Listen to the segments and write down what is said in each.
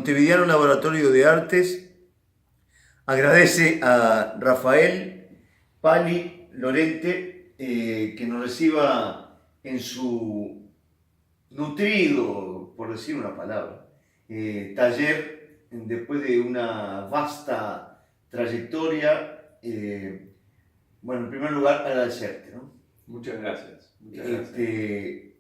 Montevideano Laboratorio de Artes agradece a Rafael Pali Lorente que nos reciba en su nutrido, por decir una palabra, taller después de una vasta trayectoria. Bueno, en primer lugar, agradecerte, ¿no? Muchas gracias. Muchas gracias.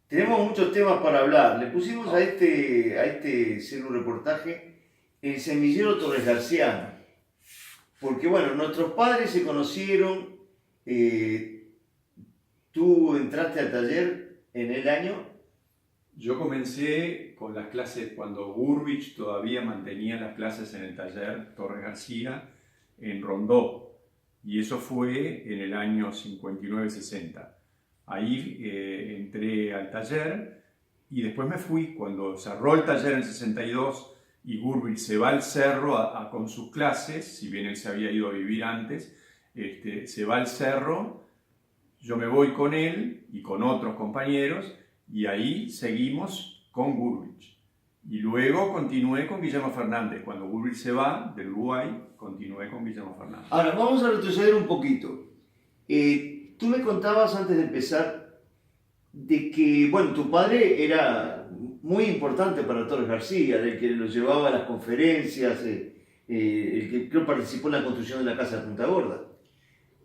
Tenemos muchos temas para hablar. Le pusimos a este ser un reportaje el semillero Torres Garciano, porque bueno, nuestros padres se conocieron, tú entraste al taller en el año... Yo comencé con las clases cuando Burbich todavía mantenía las clases en el taller Torres García en Rondó, y eso fue en el año 59-60. Ahí entré al taller y después me fui. Cuando cerró el taller en el 62 y Burbich se va al cerro con sus clases, si bien él se había ido a vivir antes, se va al cerro, yo me voy con él y con otros compañeros y ahí seguimos con Burbich. Y luego continué con Guillermo Fernández. Cuando Burbich se va del Uruguay, continué con Guillermo Fernández. Ahora, vamos a retroceder un poquito. Tú me contabas antes de empezar de que, bueno, tu padre era muy importante para Torres García, el que lo llevaba a las conferencias, el que creo participó en la construcción de la casa de Punta Gorda.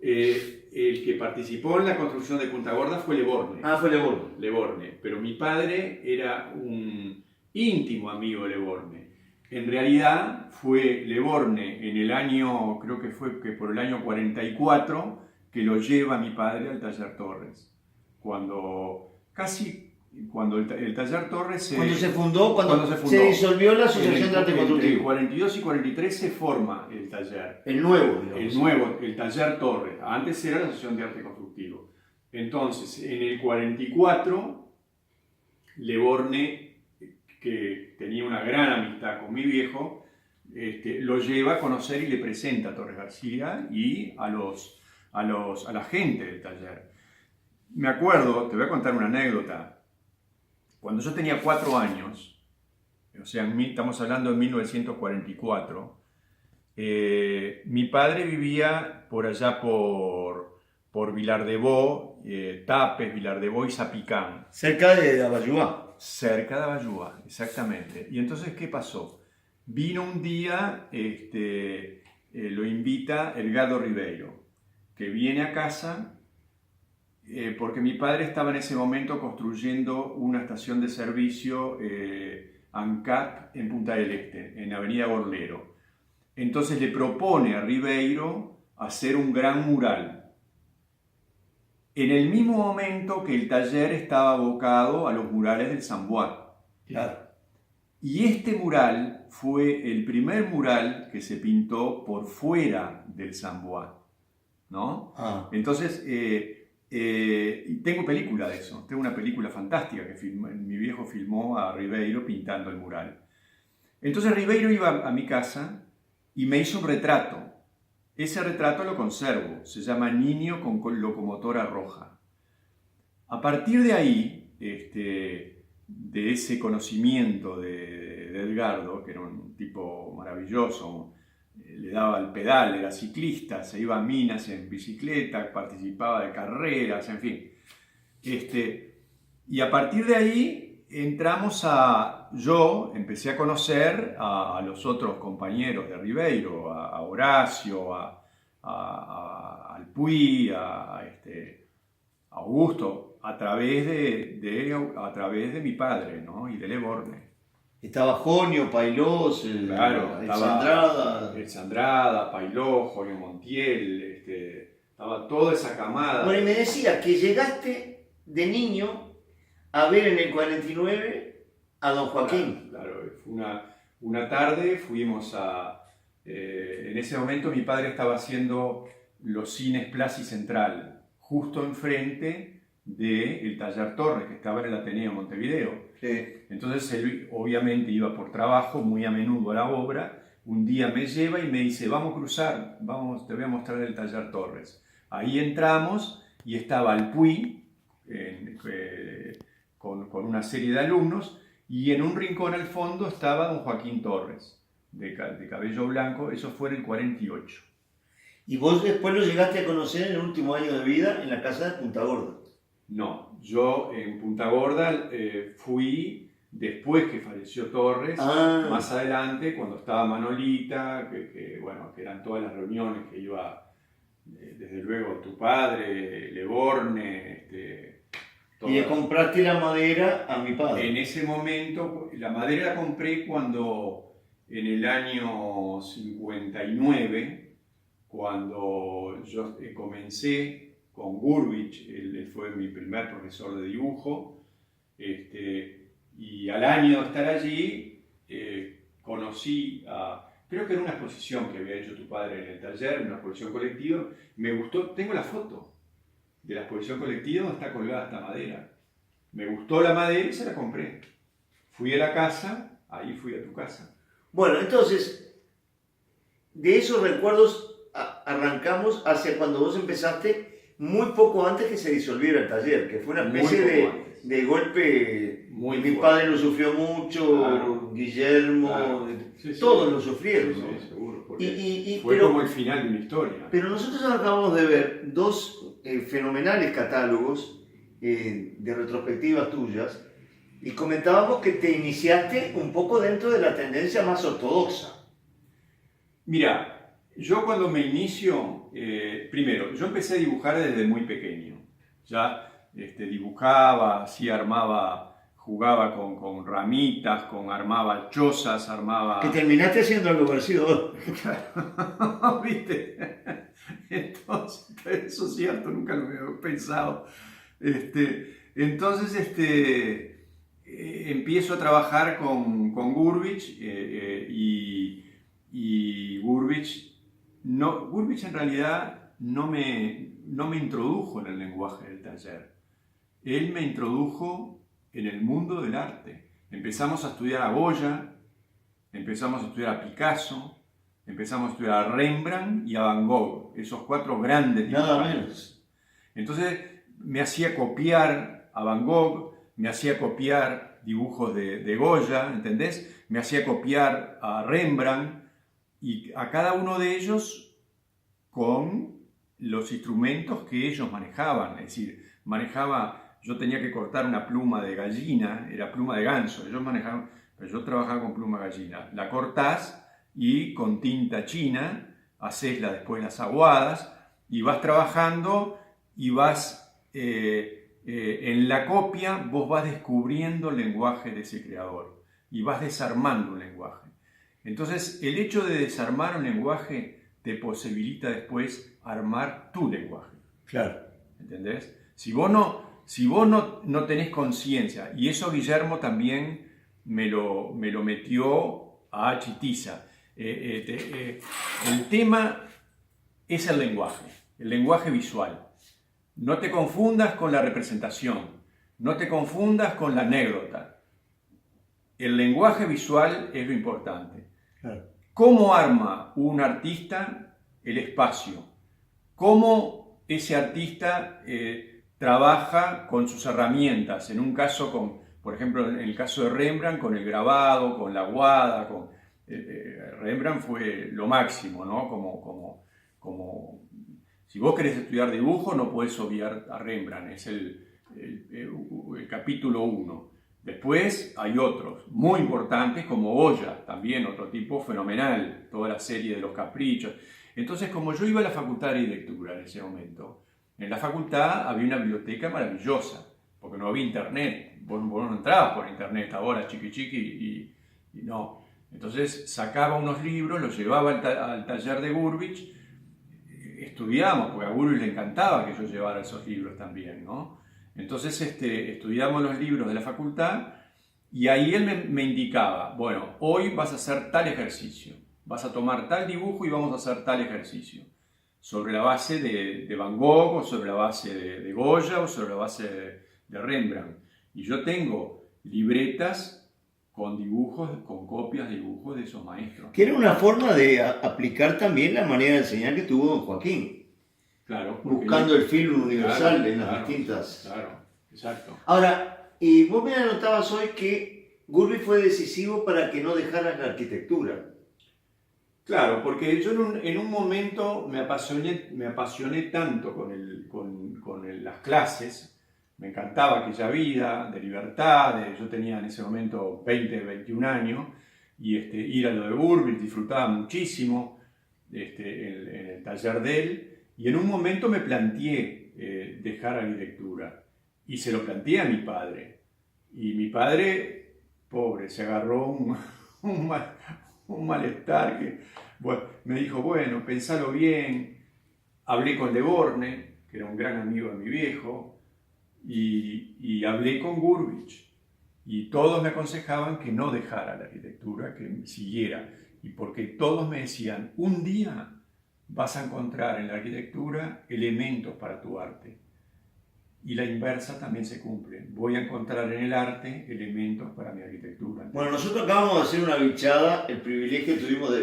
El que participó en la construcción de Punta Gorda fue Leborgne. Ah, fue Leborgne. Leborgne, pero mi padre era un íntimo amigo de Leborgne. En realidad fue Leborgne en el año, creo que fue que por el año 44, que lo lleva mi padre al taller Torres. Cuando el taller Torres se fundó, cuando se disolvió la Asociación de Arte Constructivo. Entre 42 y 43 se forma el taller. El nuevo, digamos. El taller Torres. Antes era la Asociación de Arte Constructivo. Entonces, en el 44, Leborgne, que tenía una gran amistad con mi viejo, lo lleva a conocer y le presenta a Torres García y a la gente del taller. Me acuerdo, te voy a contar una anécdota. Cuando yo tenía 4 años, o sea, estamos hablando de 1944, mi padre vivía por allá por Vilar de Bo, Tapes, Vilar de Bo y Zapicán. Cerca de Abayuá. Cerca de Abayuá, exactamente. Y entonces, ¿qué pasó? Vino un día, lo invita Edgardo Ribeiro, que viene a casa porque mi padre estaba en ese momento construyendo una estación de servicio ANCAP en Punta del Este, en Avenida Borlero. Entonces le propone a Ribeiro hacer un gran mural. En el mismo momento que el taller estaba abocado a los murales del Sambois. Claro. Y este mural fue el primer mural que se pintó por fuera del Sambois, ¿no? Entonces, tengo película de eso. Tengo una película fantástica que mi viejo filmó a Ribeiro pintando el mural. Entonces Ribeiro iba a mi casa y me hizo un retrato. Ese retrato lo conservo, se llama Niño con locomotora roja. A partir de ahí, de ese conocimiento de Edgardo, que era un tipo maravilloso, le daba el pedal, era ciclista, se iba a Minas en bicicleta, participaba de carreras, en fin. Y a partir de ahí yo empecé a conocer a los otros compañeros de Ribeiro, a Horacio, al Puy, a Augusto, a través de mi padre, ¿no? Y de Leborgne. Estaba Jonio, Pailós, claro, el Sandrada, Pailós, Jonio Montiel, estaba toda esa camada. Bueno, y me decía que llegaste de niño a ver en el 49 a Don Joaquín. Claro, fue una tarde, fuimos en ese momento mi padre estaba haciendo los cines Plaza y Central, justo enfrente del taller Torres, que estaba en el Ateneo Montevideo. Sí. Entonces él obviamente iba por trabajo muy a menudo a la obra. Un día me lleva y me dice, vamos a cruzar, te voy a mostrar el taller Torres. Ahí entramos y estaba el Puy con una serie de alumnos Y en un rincón al fondo estaba don Joaquín Torres, de cabello blanco, eso fue en el 48. ¿Y vos después lo llegaste a conocer en el último año de vida en la casa de Punta Gorda? No, yo en Punta Gorda fui después que falleció Torres, más adelante, cuando estaba Manolita, bueno, que eran todas las reuniones que iba, desde luego, tu padre, Leborne, y le compraste la madera a mi padre. En ese momento, la madera la compré cuando, en el año 59, cuando yo comencé con Gurbich, él fue mi primer profesor de dibujo, y al año de estar allí conocí creo que era una exposición que había hecho tu padre en el taller, una exposición colectiva, me gustó, tengo la foto de la exposición colectiva donde está colgada esta madera. Me gustó la madera y se la compré. Fui a la casa, ahí fui a tu casa. Bueno, entonces, de esos recuerdos arrancamos hacia cuando vos empezaste, muy poco antes que se disolviera el taller, que fue una especie de golpe. Mi padre lo sufrió mucho, claro. Guillermo, claro. Todos lo sufrieron. Sí, ¿no? Seguro, fue como el final de una historia. Pero nosotros acabamos de ver dos fenomenales catálogos de retrospectivas tuyas y comentábamos que te iniciaste un poco dentro de la tendencia más ortodoxa. Mira, yo cuando me inicio, primero, yo empecé a dibujar desde muy pequeño. Ya dibujaba, así armaba, jugaba con ramitas, armaba chozas, armaba... Que terminaste haciendo algo parecido. ¿Viste? Entonces, eso es cierto, nunca lo había pensado. Entonces, empiezo a trabajar con Gurbich y Gurbich en realidad no me introdujo en el lenguaje del taller. Él me introdujo en el mundo del arte. Empezamos a estudiar a Goya, empezamos a estudiar a Picasso, empezamos a estudiar a Rembrandt y a Van Gogh, esos cuatro grandes dibujantes. Nada menos. Entonces me hacía copiar a Van Gogh, me hacía copiar dibujos de Goya, ¿entendés? Me hacía copiar a Rembrandt y a cada uno de ellos con los instrumentos que ellos manejaban. Es decir, yo tenía que cortar una pluma de gallina, era pluma de ganso, pero yo trabajaba con pluma de gallina. La cortás y con tinta china haces después las aguadas y vas trabajando y vas... en la copia vos vas descubriendo el lenguaje de ese creador y vas desarmando un lenguaje. Entonces el hecho de desarmar un lenguaje te posibilita después armar tu lenguaje. Claro. ¿Entendés? Si vos no tenés conciencia, y eso Guillermo también me lo metió a Chitiza. El tema es el lenguaje visual. No te confundas con la representación, no te confundas con la anécdota. El lenguaje visual es lo importante. Claro. ¿Cómo arma un artista el espacio? ¿Cómo ese artista trabaja con sus herramientas? En un caso, por ejemplo, en el caso de Rembrandt, con el grabado, con la aguada. Rembrandt fue lo máximo, ¿no? Si vos querés estudiar dibujo, no podés obviar a Rembrandt, es el capítulo 1. Después hay otros muy importantes como Goya, también otro tipo fenomenal, toda la serie de los caprichos. Entonces, como yo iba a la facultad de lectura en ese momento, en la facultad había una biblioteca maravillosa, porque no había internet, vos no entrabas por internet ahora, chiqui, y no. Entonces sacaba unos libros, los llevaba al taller de Gurbich, estudiamos, porque a Gurbich le encantaba que yo llevara esos libros también, ¿no? Entonces estudiamos los libros de la facultad y ahí él me indicaba, bueno, hoy vas a hacer tal ejercicio, vas a tomar tal dibujo y vamos a hacer tal ejercicio, sobre la base de Van Gogh, o sobre la base de Goya, o sobre la base de Rembrandt. Y yo tengo libretas con dibujos, con copias de dibujos de esos maestros. Que era una forma de aplicar también la manera de enseñar que tuvo don Joaquín. Claro. Buscando el film universal en las distintas... Claro, exacto. Ahora, y vos me anotabas hoy que Gurvich fue decisivo para que no dejaras la arquitectura. Claro, porque yo en un momento me apasioné tanto con las clases, me encantaba aquella vida de libertad, yo tenía en ese momento 20, 21 años, y ir a lo de Gurvich, disfrutaba muchísimo en el taller de él, y en un momento me planteé dejar arquitectura, y se lo planteé a mi padre, y mi padre, pobre, se agarró un malestar que, bueno, me dijo, bueno, pensalo bien. Hablé con Le Borgne, que era un gran amigo de mi viejo, y hablé con Gurvich. Y todos me aconsejaban que no dejara la arquitectura, que siguiera. Y porque todos me decían, un día vas a encontrar en la arquitectura elementos para tu arte. Y la inversa también se cumple. Voy a encontrar en el arte elementos para mi arquitectura. Bueno, nosotros acabamos de hacer una bichada, el privilegio que tuvimos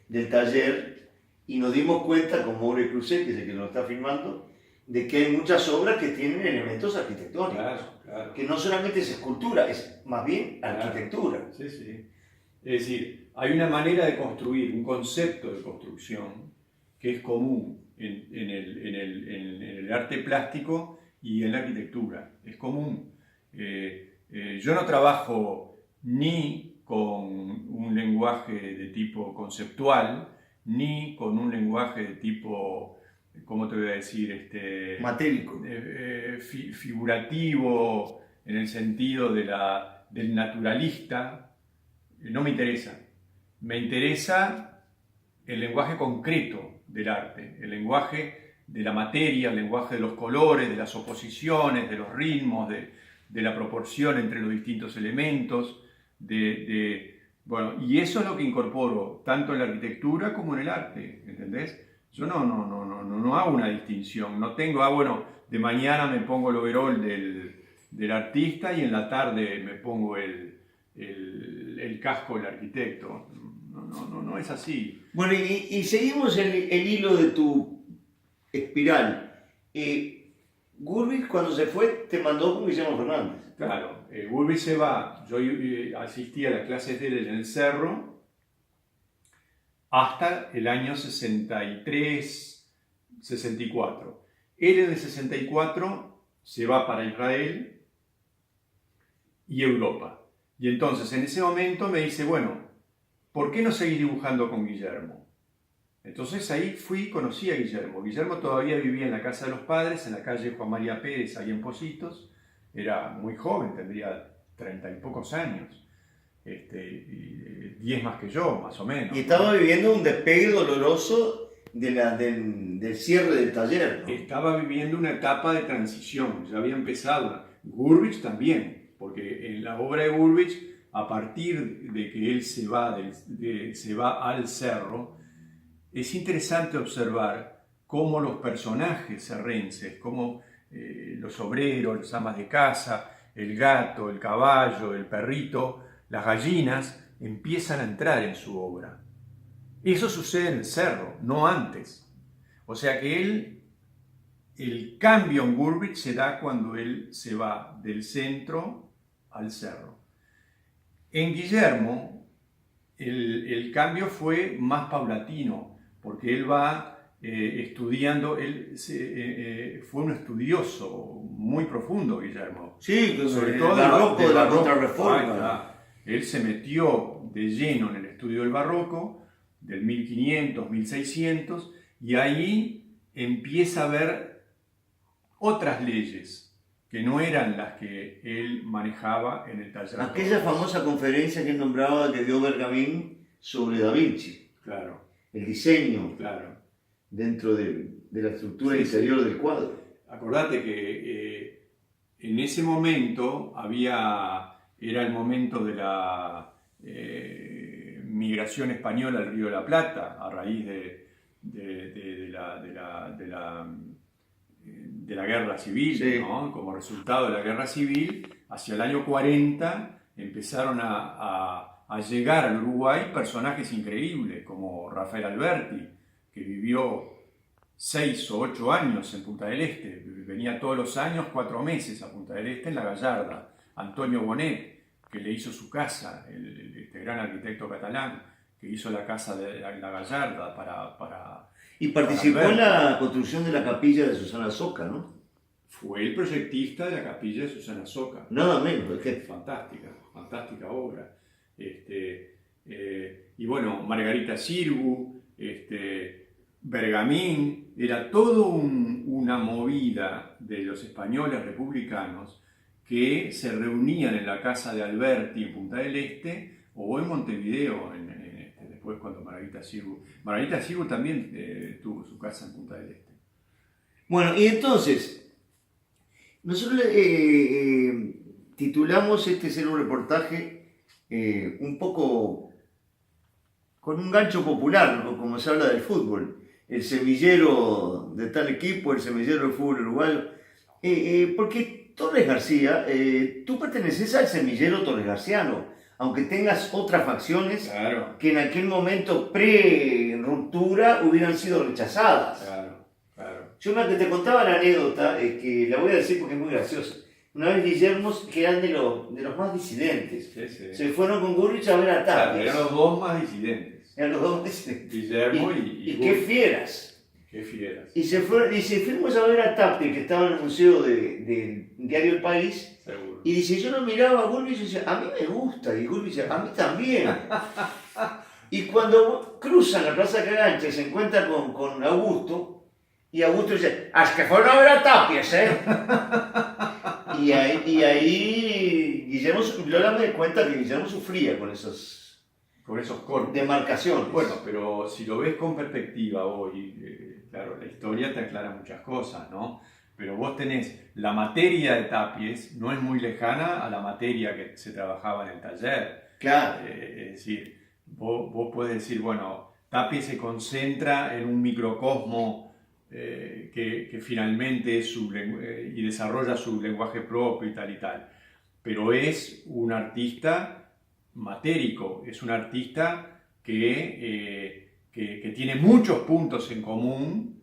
del taller, y nos dimos cuenta con Maure Cruzet, que es el que nos está filmando, de que hay muchas obras que tienen elementos arquitectónicos. Claro, claro. Que no solamente es escultura, es más bien arquitectura. Sí, sí. Es decir, hay una manera de construir, un concepto de construcción que es común en el arte plástico y en la arquitectura, es común. Yo no trabajo ni con un lenguaje de tipo conceptual, ni con un lenguaje de tipo, ¿cómo te voy a decir? Matérico. Figurativo, en el sentido del naturalista. No me interesa. Me interesa el lenguaje concreto del arte, el lenguaje de la materia, el lenguaje de los colores, de las oposiciones, de los ritmos, de la proporción entre los distintos elementos, bueno, y eso es lo que incorporo tanto en la arquitectura como en el arte, ¿entendés? Yo no hago una distinción, no tengo, bueno, de mañana me pongo el overol del artista y en la tarde me pongo el casco del arquitecto. No es así. Bueno, y seguimos el hilo de tu espiral. Gurvich, cuando se fue, te mandó con Guillermo Fernández. Claro, Gurvich se va. Yo asistí a las clases de él en el Cerro hasta el año 63, 64. Él en el 64 se va para Israel y Europa. Y entonces en ese momento me dice, bueno, ¿por qué no seguís dibujando con Guillermo? Entonces ahí conocí a Guillermo. Guillermo todavía vivía en la casa de los padres, en la calle Juan María Pérez, ahí en Pocitos. Era muy joven, tendría 30 y pocos años. 10 más que yo, más o menos. Y estaba viviendo un despegue doloroso del cierre del taller, ¿no? Estaba viviendo una etapa de transición, ya había empezado. Gurvich también, porque en la obra de Gurvich, a partir de que él se va al cerro, es interesante observar cómo los personajes serrenses, cómo los obreros, las amas de casa, el gato, el caballo, el perrito, las gallinas, empiezan a entrar en su obra. Eso sucede en el cerro, no antes. O sea que el cambio en Gurvich se da cuando él se va del centro al cerro. En Guillermo, el cambio fue más paulatino, porque él va estudiando, fue un estudioso muy profundo, Guillermo. Sí, sobre todo el barroco de la barroco. Contrarreforma. Él se metió de lleno en el estudio del barroco, del 1500, 1600, y ahí empieza a ver otras leyes que no eran las que él manejaba en el taller. Aquella famosa conferencia que él nombraba que dio Bergamín sobre Da Vinci. Claro. El diseño. Claro. Dentro de la estructura interior del cuadro. Acordate que en ese momento era el momento de la migración española al Río de la Plata, a raíz de la guerra civil, sí. ¿no? Como resultado de la guerra civil, hacia el año 40 empezaron a llegar al Uruguay personajes increíbles, como Rafael Alberti, que vivió 6 o 8 años en Punta del Este, venía todos los años 4 meses a Punta del Este en La Gallarda, Antonio Bonet, que le hizo su casa, este gran arquitecto catalán, que hizo la casa de la Gallarda para y participó en la construcción de la capilla de Susana Soca, ¿no? Fue el proyectista de la capilla de Susana Soca. Nada menos, es que... Fantástica obra. Y bueno, Margarita Xirgu, Bergamín, era todo una movida de los españoles republicanos que se reunían en la casa de Alberti en Punta del Este o en Montevideo, después cuando Margarita Xirgu también tuvo su casa en Punta del Este. Bueno, y entonces, nosotros titulamos este ser un reportaje un poco con un gancho popular, ¿no? Como se habla del fútbol, el semillero de tal equipo, el semillero del fútbol uruguayo, porque Torres García, tú perteneces al semillero Torres Garciano, aunque tengas otras facciones claro, que en aquel momento pre-ruptura hubieran sido rechazadas. Claro. Yo una que te contaba la anécdota, que la voy a decir porque es muy graciosa. Una vez Guillermo, que eran de los más disidentes, Sí. se fueron con Gurrich a ver a Tapies. Eran los dos más disidentes. Eran los dos más disidentes. Guillermo y qué fieras. Qué fieras. Y fuimos a ver a Tapies, que estaba en el museo del diario El País. Seguro. Y dice, yo no miraba a Gurrich y decía, a mí me gusta. Y Gurrich decía, a mí también. Y cuando cruzan la Plaza Cagancha y se encuentra con Augusto, y Augusto dice, ¡es que fueron a ver a Tapies, eh! y ahí Guillermo, Lola me cuenta que Guillermo sufría con esos cortes. Demarcaciones. Bueno, pero si lo ves con perspectiva hoy, claro, la historia te aclara muchas cosas, ¿no? Pero vos tenés la materia de Tapies, no es muy lejana a la materia que se trabajaba en el taller. Claro. Es decir, vos podés decir, bueno, Tapies se concentra en un microcosmo que finalmente es y desarrolla su lenguaje propio y tal. Pero es un artista matérico, es un artista que tiene muchos puntos en común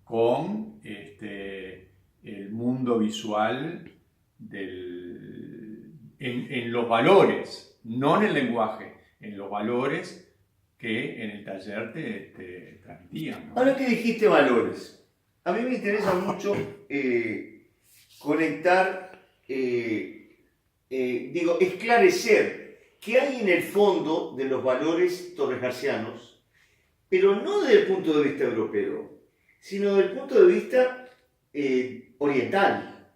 con el mundo visual en los valores, no en el lenguaje, en los valores que en el taller te transmitían, ¿no? Ahora que dijiste valores, a mí me interesa mucho conectar, esclarecer qué hay en el fondo de los valores torresgarcianos, pero no desde el punto de vista europeo, sino desde el punto de vista oriental.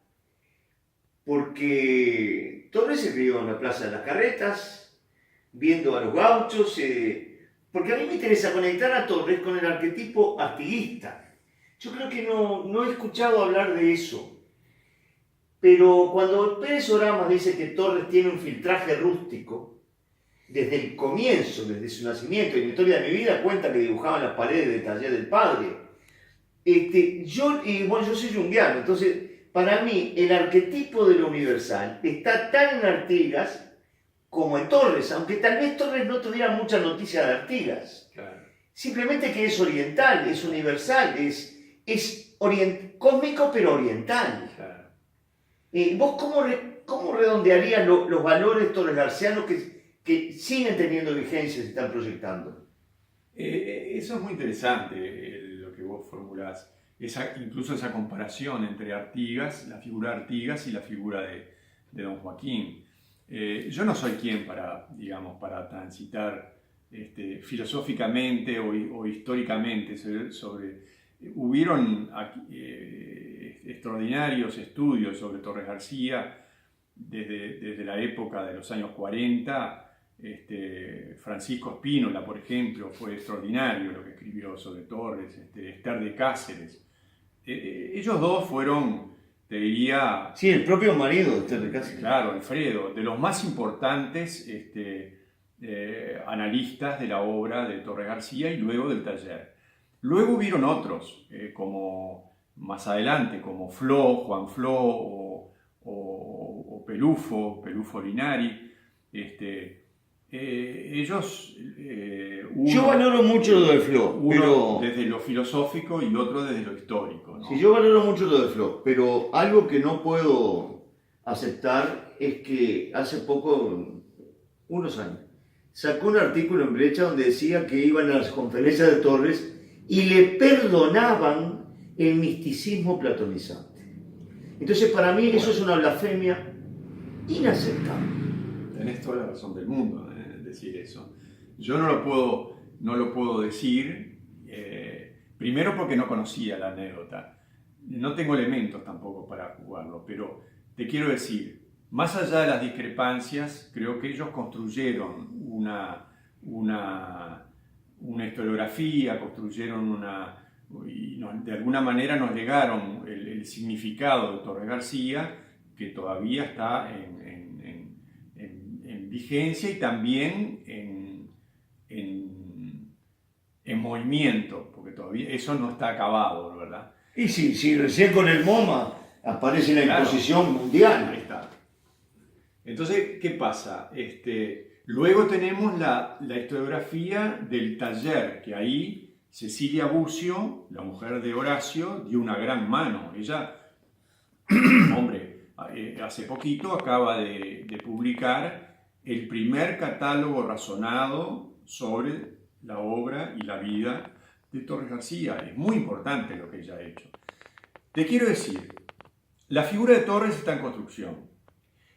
Porque Torres se crió en la Plaza de las Carretas, viendo a los gauchos, porque a mí me interesa conectar a Torres con el arquetipo artiguista. Yo creo que no he escuchado hablar de eso. Pero cuando Pérez Oramas dice que Torres tiene un filtraje rústico, desde el comienzo, desde su nacimiento, y en la historia de mi vida cuenta que dibujaba en las paredes del taller del padre. Yo soy junguiano, entonces para mí el arquetipo de lo universal está tan en Artigas como en Torres, aunque tal vez Torres no tuviera mucha noticia de Artigas. Claro. Simplemente que es oriental, es universal, es cósmico pero oriental. Claro. ¿Vos cómo redondearías los valores torresgarcianos que siguen teniendo vigencia y se están proyectando? Eso es muy interesante lo que vos formulás. Incluso esa comparación entre Artigas, la figura de Artigas y la figura de Don Joaquín. Yo no soy quien para transitar filosóficamente o históricamente sobre... Hubieron extraordinarios estudios sobre Torres García desde la época de los años 40. Francisco Spínola, por ejemplo, fue extraordinario lo que escribió sobre Torres, Esther de Cáceres. Ellos dos fueron, te diría... Sí, el propio marido de Esther de Cáceres. Claro, Alfredo, de los más importantes analistas de la obra de Torres García y luego del taller. Luego hubieron otros, como más adelante, como Juan Flo o Pelufo Linari. Ellos... yo valoro mucho lo de Flo, uno desde lo filosófico y otro desde lo histórico, ¿no? Sí, yo valoro mucho lo de Flo, pero algo que no puedo aceptar es que hace poco, unos años, sacó un artículo en Brecha donde decía que iban a las conferencias de Torres y le perdonaban el misticismo platonizante. Entonces, para mí eso es una blasfemia inaceptable. Tenés toda la razón del mundo en decir eso. Yo no lo puedo decir, primero porque no conocía la anécdota. No tengo elementos tampoco para jugarlo, pero te quiero decir, más allá de las discrepancias, creo que ellos construyeron una historiografía, y de alguna manera nos legaron el significado de Torres García, que todavía está en vigencia y también en movimiento, porque todavía eso no está acabado, ¿verdad? Y si recién con el MoMA aparece la imposición mundial. Ahí está. Entonces, ¿qué pasa? Luego tenemos la historiografía del taller, que ahí Cecilia Bucio, la mujer de Horacio, dio una gran mano. Ella, hombre, hace poquito acaba de publicar el primer catálogo razonado sobre la obra y la vida de Torres García. Es muy importante lo que ella ha hecho. Te quiero decir, la figura de Torres está en construcción.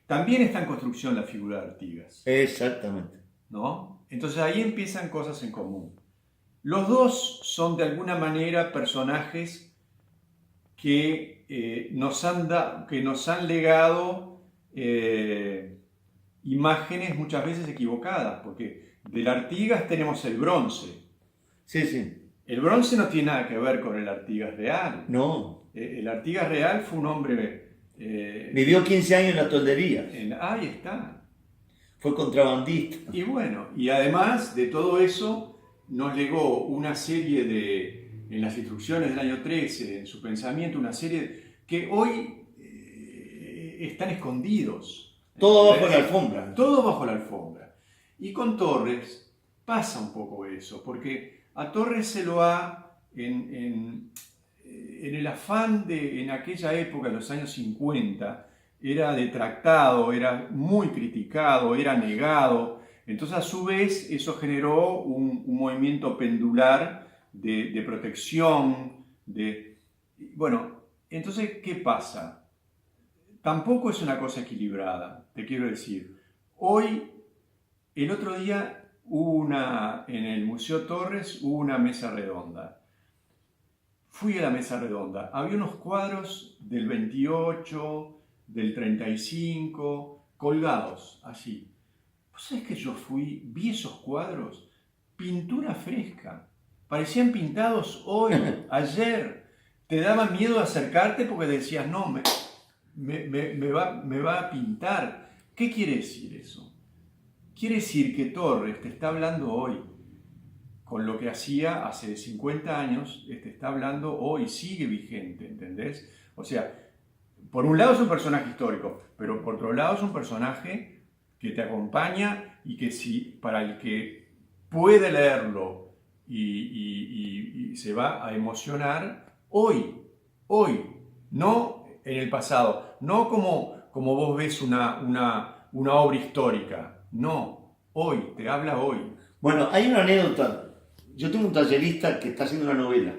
También está en construcción la figura de Artigas. Exactamente. ¿No? Entonces ahí empiezan cosas en común. Los dos son de alguna manera personajes que nos han legado imágenes muchas veces equivocadas, porque del Artigas tenemos el bronce. Sí, sí. El bronce no tiene nada que ver con el Artigas real. No. El Artigas real fue un hombre... vivió 15 años en la toldería. Ahí está. Fue contrabandista. Y bueno, y además de todo eso, nos legó una serie en las instrucciones del año 13, en su pensamiento, una serie que hoy están escondidos. Todo bajo la alfombra. Todo bajo la alfombra. Y con Torres pasa un poco eso, porque a Torres se lo ha, en el afán en aquella época, en los años 50, era detractado, era muy criticado, era negado. Entonces, a su vez, eso generó un movimiento pendular de protección. Bueno, entonces, ¿qué pasa? Tampoco es una cosa equilibrada, te quiero decir. Hoy, el otro día, en el Museo Torres, hubo una mesa redonda. Fui a la mesa redonda. Había unos cuadros del 28, del 35, colgados allí. ¿Vos sabés que yo vi esos cuadros? Pintura fresca. Parecían pintados hoy, ayer. Te daba miedo acercarte porque decías, no, me va a pintar. ¿Qué quiere decir eso? Quiere decir que Torres te está hablando hoy. Con lo que hacía hace 50 años, está hablando hoy, sigue vigente, ¿entendés? O sea, por un lado es un personaje histórico, pero por otro lado es un personaje que te acompaña y que para el que puede leerlo y se va a emocionar, hoy, no en el pasado, no como vos ves una obra histórica, no, hoy, te habla hoy. Bueno, hay una anécdota. Yo tengo un tallerista que está haciendo una novela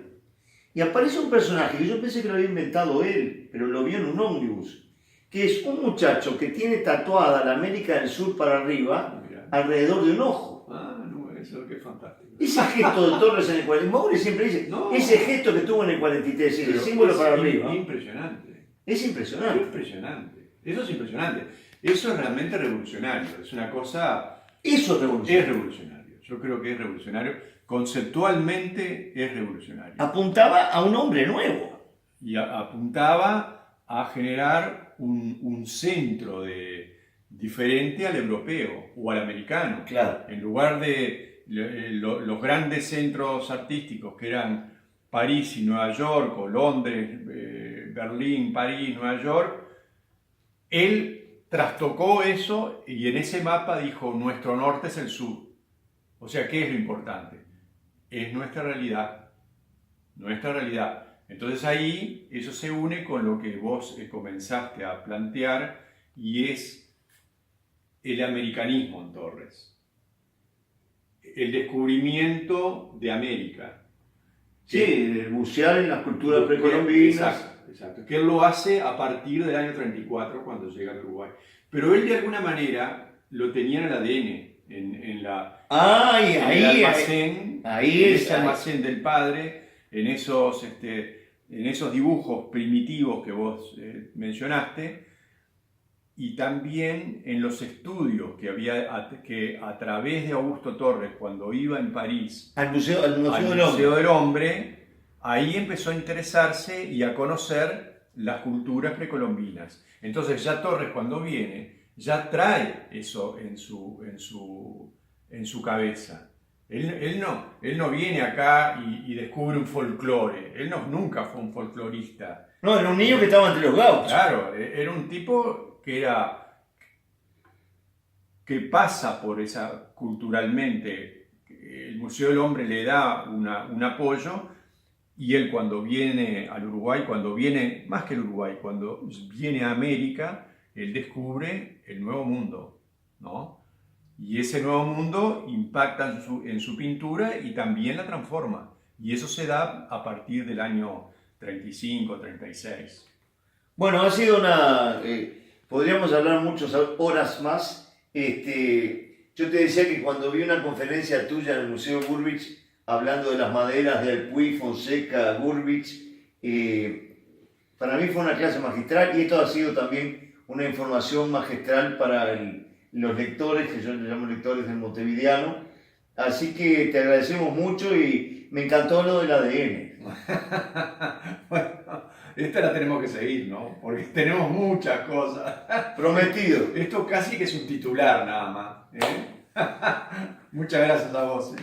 y aparece un personaje que yo pensé que lo había inventado él, pero lo vio en un ómnibus, que es un muchacho que tiene tatuada la América del Sur para arriba, alrededor de un ojo. No, eso es fantástico. Ese gesto de Torres en el 43, Maure siempre dice, no, ese gesto que tuvo en el 43, el símbolo para arriba. Impresionante. Es impresionante. Impresionante. Eso es impresionante. Eso es realmente revolucionario. Es una cosa... Eso es revolucionario. Es revolucionario. Yo creo que es revolucionario. Conceptualmente es revolucionario. Apuntaba a un hombre nuevo. Y apuntaba a generar un centro diferente al europeo o al americano. Claro. En lugar de los grandes centros artísticos que eran París y Nueva York, o Londres, Berlín, París, Nueva York, él trastocó eso y en ese mapa dijo, nuestro norte es el sur. O sea, ¿qué es lo importante? Es nuestra realidad. Nuestra realidad. Entonces ahí eso se une con lo que vos comenzaste a plantear, y es el americanismo en Torres. El descubrimiento de América. Sí, el bucear en las culturas precolombinas. Exacto. Que él lo hace a partir del año 34, cuando llega al Uruguay. Pero él de alguna manera lo tenía en el ADN, en el almacén, ese almacén del padre, en esos dibujos primitivos que vos mencionaste, y también en los estudios que a través de Augusto Torres, cuando iba en París al Museo del Hombre, ahí empezó a interesarse y a conocer las culturas precolombinas. Entonces ya Torres, cuando viene, ya trae eso en su cabeza. Él no viene acá y descubre un folclore. Él nunca fue un folclorista. No, era un niño que estaba entre los gauchos. Claro, era un tipo que pasa por esa culturalmente. El Museo del Hombre le da un apoyo, y él, cuando viene al Uruguay, más que el Uruguay, cuando viene a América, él descubre el Nuevo Mundo, ¿no? Y ese Nuevo Mundo impacta en su pintura y también la transforma. Y eso se da a partir del año 35, 36. Bueno, ha sido podríamos hablar muchas horas más. Yo te decía que cuando vi una conferencia tuya en el Museo Burbich, hablando de las maderas de Alpuí, Fonseca, Burbich, para mí fue una clase magistral, y esto ha sido también una información magistral para los lectores, que yo les llamo lectores del Montevideano. Así que te agradecemos mucho y me encantó lo del ADN. Bueno, esta la tenemos que seguir, ¿no? Porque tenemos muchas cosas. Prometido. Esto casi que es un titular nada más, ¿eh? Muchas gracias a vos.